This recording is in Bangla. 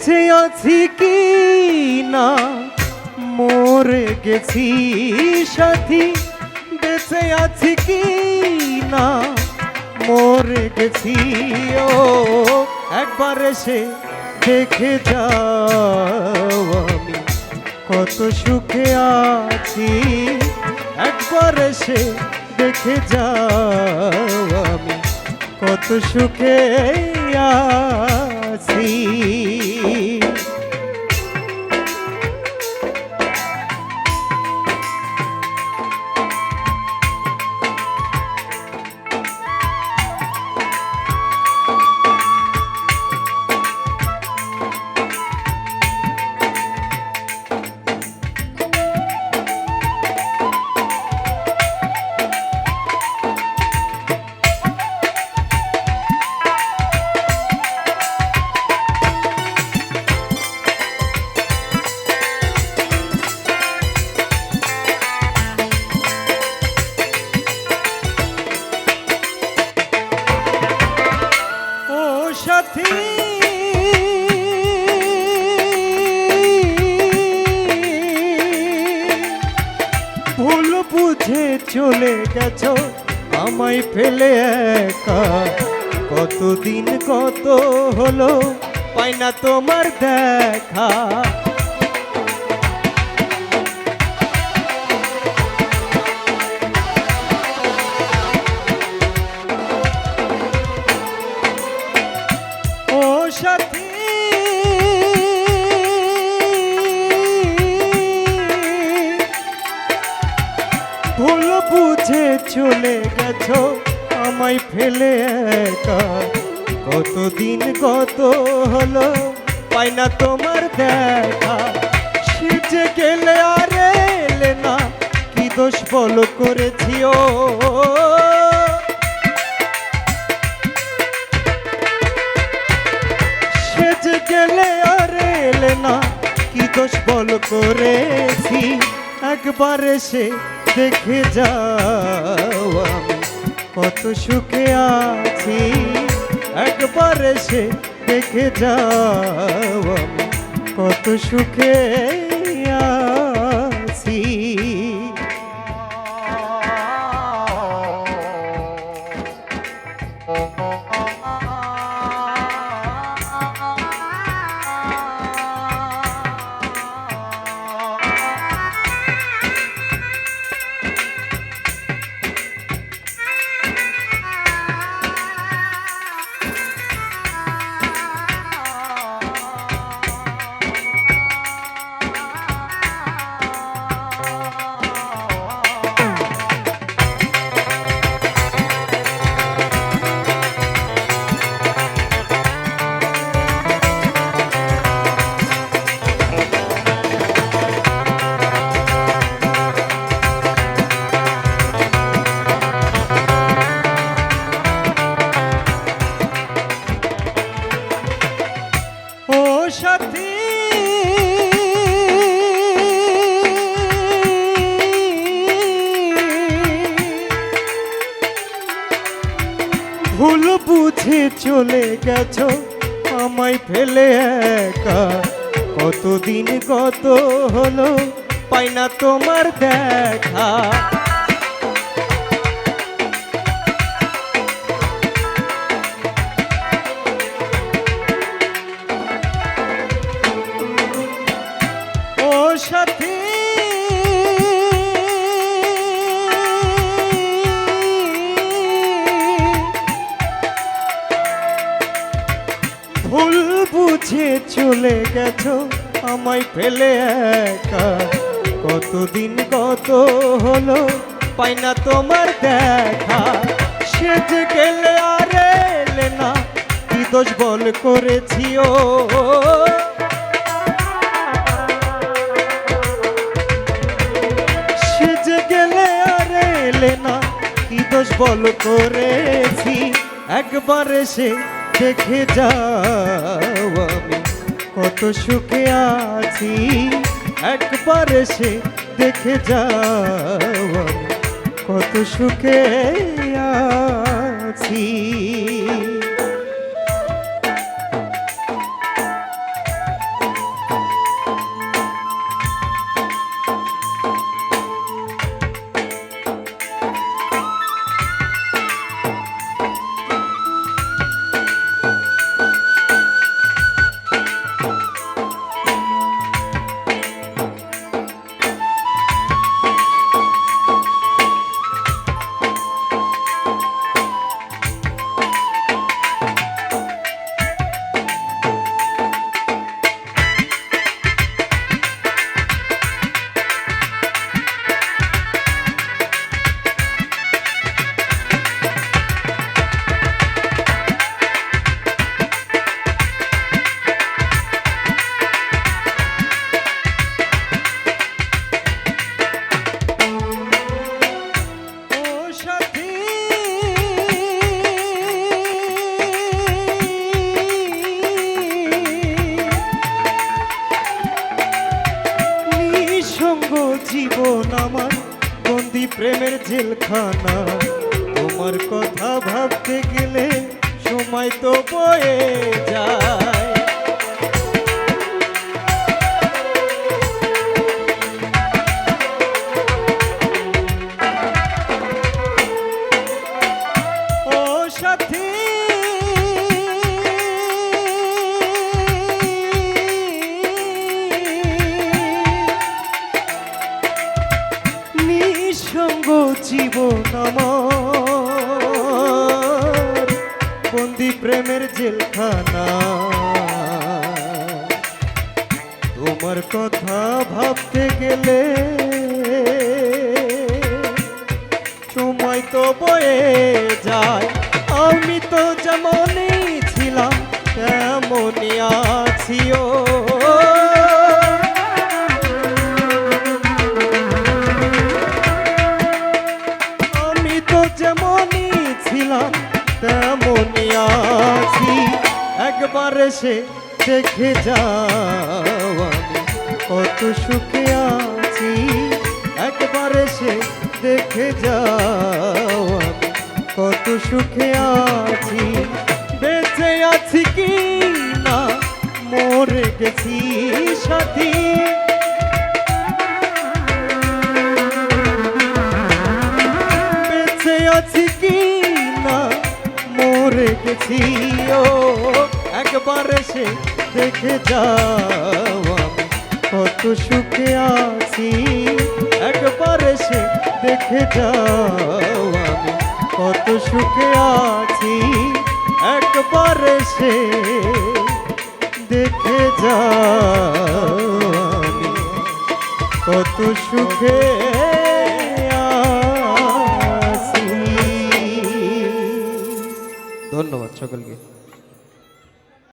বেঁচে আছি কি না মরে গেছি সাথী, বেঁচে আছি কি না মরে গেছি। ও একবার এসে দেখে যাও আমি কত সুখে আছি, একবার এসে দেখে যাও আমি কত সুখে আছি। সাথী ভুল বুঝে চলে গেছো আমায় ফেলে একা, কতদিন কত হলো পাই না তোমার দেখা। সাথী ভুল বুঝে চলে গেছো আমায় ফেলে একা, কতদিন কত হলো পাই না তোমার দেখা। সেজে গেলে আর এলে না, কি দোষ বলো করেছি ও, সেজে গেলে আর এলে না, কি দোষ বল করেছি। একবার এসে দেখে যাও আমি কত সুখে আছি, একবার এসে দেখে যাও আমি কত সুখে আছি। সাথী ভুল বুঝে চলে গেছো আমায় ফেলে একা, কতদিন কত হলো পাই না তোমার দেখা। সাথী ভুল বুঝে চলে গেছো আমায় ফেলে একা, কতদিন কত হলো পাই না তোমার দেখা। সেজে গেলে আর এলে না, কি দোষ বল করেছি ও, না কি দোষ বল করেছি। একবার এসে দেখে যাও আমি কত সুখে আছি, একবার এসে দেখে যাও আমি কত সুখে আছি। নিঃসঙ্গ জীবন আমার বন্দি প্রেমের জেলখানা। তোমার কথা ভাবতে গেলে সময় তো বয়ে যায়। ও সাথী নিঃসঙ্গ জীবন আমার বন্দি প্রেমের জেলখানা। তোমার কথা ভাবতে গেলে সময় তো বয়ে যায়। আমি তো যেমনই ছিলাম তেমনই আছিও। আমি তো যেমনই ছিলাম তেমনই আছি। একবার এসে দেখে যাও আমি কত সুখে আছি। একবার এসে দেখে যাও আমি কত সুখে আছি। বেঁচে আছি কি না মরে গেছি সাথী। বেঁচে আছি কি না মরে গেছি। ও একবার এসে দেখে যাও আমি কত সুখে আছি। একবার এসে দেখে যাও আমি কত সুখে আছি। একবার এসে দেখে যাও আমি কত সুখে আছি। ধন্যবাদ সকলকে।